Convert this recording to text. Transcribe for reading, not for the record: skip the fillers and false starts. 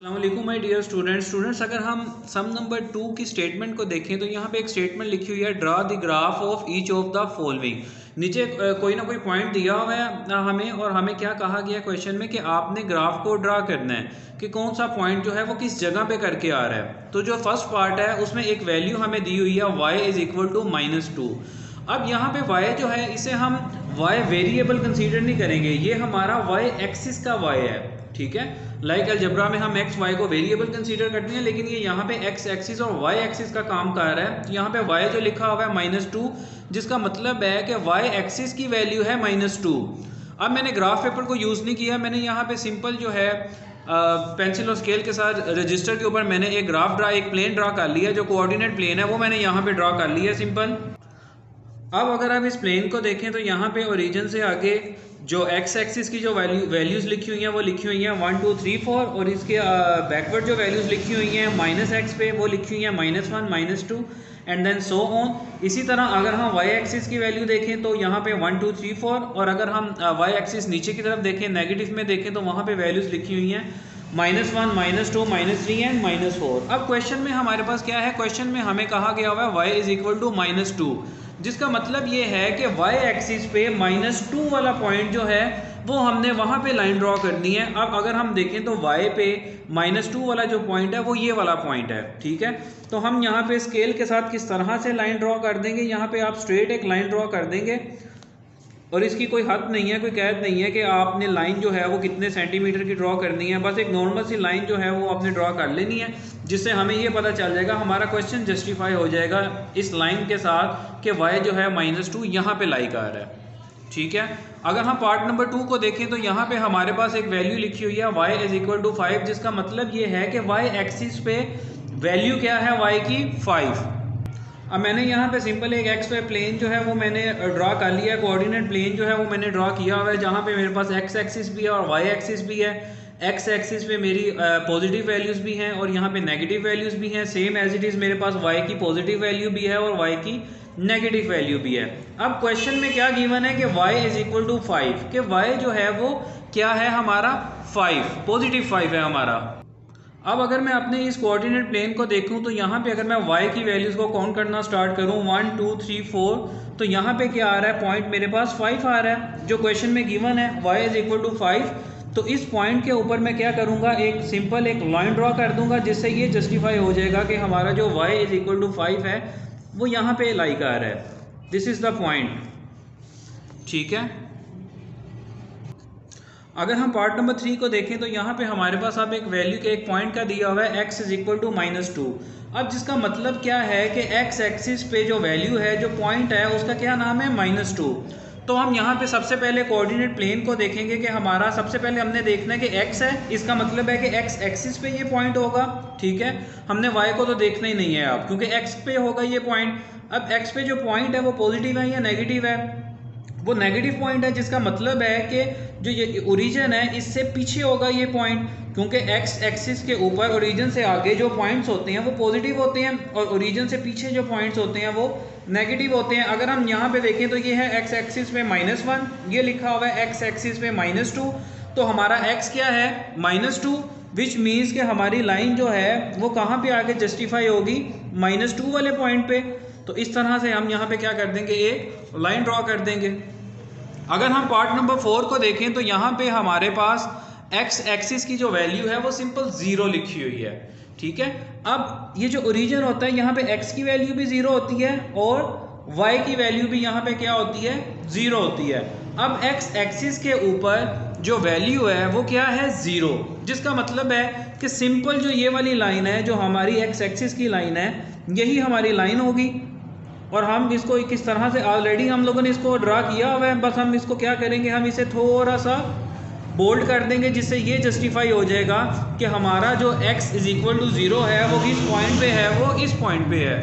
अस्सलामुअलैकुम my dear students अगर हम सम नंबर 2 की स्टेटमेंट को देखें तो यहाँ पे एक स्टेटमेंट लिखी हुई है, draw the graph of each of the following. नीचे कोई ना कोई पॉइंट दिया हुआ है हमें, और हमें क्या कहा गया क्वेश्चन में कि आपने ग्राफ को ड्रा करना है कि कौन सा पॉइंट जो है वो किस जगह पे करके आ रहा है। तो जो फर्स्ट पार्ट है उसमें एक वैल्यू हमें दी हुई है y इज इक्वल टू -2। अब यहाँ पे y जो है इसे हम y वेरिएबल कंसीडर नहीं करेंगे, ये हमारा y एक्सिस का y है, ठीक है। लाइक अलजेब्रा में हम एक्स वाई को वेरिएबल कंसीडर करते हैं, लेकिन ये यहाँ पे एक्स एक्सिस और वाई एक्सिस का काम कर रहा है। तो यहाँ पे वाई जो लिखा हुआ है -2, जिसका मतलब है कि वाई एक्सिस की वैल्यू है -2। अब मैंने ग्राफ पेपर को यूज़ नहीं किया, मैंने यहाँ पे सिंपल जो है पेंसिल और स्केल के साथ रजिस्टर के ऊपर मैंने एक एक प्लेन ड्रा कर लिया, जो कोऑर्डिनेट प्लेन है वो मैंने यहाँ पे ड्रा कर लिया सिंपल। अब अगर आप इस प्लेन को देखें तो यहाँ पे ओरिजिन से आगे जो एक्स एक्सिस की जो वैल्यूज़ लिखी हुई हैं वो लिखी हुई हैं 1 2 3 4, और इसके बैकवर्ड जो वैल्यूज़ लिखी हुई हैं -x पे वो लिखी हुई हैं -1 -2 एंड देन सो ऑन। इसी तरह अगर हम y एक्सिस की वैल्यू देखें तो यहाँ पे 1 2 3 4, और अगर हम y एक्सिस नीचे की तरफ देखें, नेगेटिव में देखें, तो वहाँ पे वैल्यूज़ लिखी हुई हैं -1 -2 -3 एंड -4। अब क्वेश्चन में हमारे पास क्या है, क्वेश्चन में हमें कहा गया हुआ है y इज इक्वल टू -2, जिसका मतलब ये है कि y एक्सिस पे -2 वाला पॉइंट जो है वो हमने वहाँ पे लाइन ड्रॉ करनी है। अब अगर हम देखें तो y पे -2 वाला जो पॉइंट है वो ये वाला पॉइंट है, ठीक है। तो हम यहाँ पे स्केल के साथ किस तरह से लाइन ड्रॉ कर देंगे, यहाँ पे आप स्ट्रेट एक लाइन ड्रॉ कर देंगे, और इसकी कोई हद नहीं है, कोई कैद नहीं है कि आपने लाइन जो है वो कितने सेंटीमीटर की ड्रॉ करनी है। बस एक नॉर्मल सी लाइन जो है वो आपने ड्रॉ कर लेनी है, जिससे हमें ये पता चल जाएगा, हमारा क्वेश्चन जस्टिफाई हो जाएगा इस लाइन के साथ कि y जो है -2 यहाँ पे लाई कर रहा है, ठीक है। अगर हम पार्ट नंबर 2 को देखें तो यहाँ पे हमारे पास एक वैल्यू लिखी हुई है y इज इक्वल टू 5, जिसका मतलब ये है कि y एक्सिस पे वैल्यू क्या है y की 5। अब मैंने यहाँ पे सिंपल एक एक्स वाई प्लेन जो है वो मैंने ड्रा कर लिया है, कोऑर्डिनेट प्लेन जो है वो मैंने ड्रा किया हुआ है, जहाँ पे मेरे पास एक्स एक्सिस भी है और वाई एक्सिस भी है। एक्स एक्सिस पे मेरी पॉजिटिव वैल्यूज़ भी हैं और यहाँ पे नेगेटिव वैल्यूज़ भी हैं, सेम एज इट इज़ मेरे पास वाई की पॉजिटिव वैल्यू भी है और वाई की नेगेटिव वैल्यू भी है। अब क्वेश्चन में क्या गिवन है कि y इज इक्वल टू 5, कि y जो है वो क्या है हमारा 5, पॉजिटिव 5 है हमारा। अब अगर मैं अपने इस कोऑर्डिनेट प्लेन को देखूं तो यहाँ पे अगर मैं y की वैल्यूज़ को काउंट करना स्टार्ट करूं 1 2 3 4, तो यहाँ पे क्या आ रहा है, पॉइंट मेरे पास 5 आ रहा है जो क्वेश्चन में गिवन है, y इज इक्वल टू 5। तो इस पॉइंट के ऊपर मैं क्या करूँगा, एक सिंपल एक लाइन ड्रॉ कर दूंगा, जिससे ये जस्टिफाई हो जाएगा कि हमारा जो y इज इक्वल टू 5 है वो यहाँ पे लाई कर रहा है। दिस इज़ द पॉइंट, ठीक है। अगर हम पार्ट नंबर 3 को देखें तो यहाँ पे हमारे पास अब एक वैल्यू के एक पॉइंट का दिया हुआ है x इज इक्वल टू -2। अब जिसका मतलब क्या है कि x एक्सिस पे जो वैल्यू है, जो पॉइंट है, उसका क्या नाम है, -2। तो हम यहाँ पे सबसे पहले कोऑर्डिनेट प्लेन को देखेंगे कि हमारा सबसे पहले हमने देखना है कि x है, इसका मतलब है कि x एक्सिस पे ये पॉइंट होगा, ठीक है। हमने y को तो देखना ही नहीं है अब, क्योंकि x पे होगा ये पॉइंट। अब x पे जो पॉइंट है वो पॉजिटिव है या नेगेटिव है, वो नेगेटिव पॉइंट है, जिसका मतलब है कि जो ये ओरिजिन है इससे पीछे होगा ये पॉइंट, क्योंकि एक्स एक्सिस के ऊपर ओरिजिन से आगे जो पॉइंट्स होते हैं वो पॉजिटिव होते हैं और ओरिजिन से पीछे जो पॉइंट्स होते हैं वो नेगेटिव होते हैं। अगर हम यहाँ पे देखें तो ये है एक्स एक्सिस पे -1, ये लिखा हुआ है एक्स एक्सिस पे -2, तो हमारा एक्स क्या है, -2, विच मीन्स कि हमारी लाइन जो है वो कहाँ पे आगे जस्टिफाई होगी, -2 वाले पॉइंट पे। तो इस तरह से हम यहाँ पे क्या कर देंगे, एक लाइन ड्रॉ कर देंगे। अगर हम पार्ट नंबर 4 को देखें तो यहाँ पे हमारे पास एक्स एक्सिस की जो वैल्यू है वो सिंपल 0 लिखी हुई है, ठीक है। अब ये जो ओरिजिन होता है यहाँ पे x की वैल्यू भी 0 होती है और y की वैल्यू भी यहाँ पे क्या होती है, 0 होती है। अब x एक्सिस के ऊपर जो वैल्यू है वो क्या है, 0, जिसका मतलब है कि सिंपल जो ये वाली लाइन है, जो हमारी x एक्सिस की लाइन है, यही हमारी लाइन होगी। और हम इसको किस तरह से, ऑलरेडी हम लोगों ने इसको ड्रा किया हुआ है, बस हम इसको क्या करेंगे, हम इसे थोड़ा सा बोल्ड कर देंगे, जिससे ये जस्टिफाई हो जाएगा कि हमारा जो x इज इक्वल टू 0 है वो किस पॉइंट पे है, वो इस पॉइंट पे है।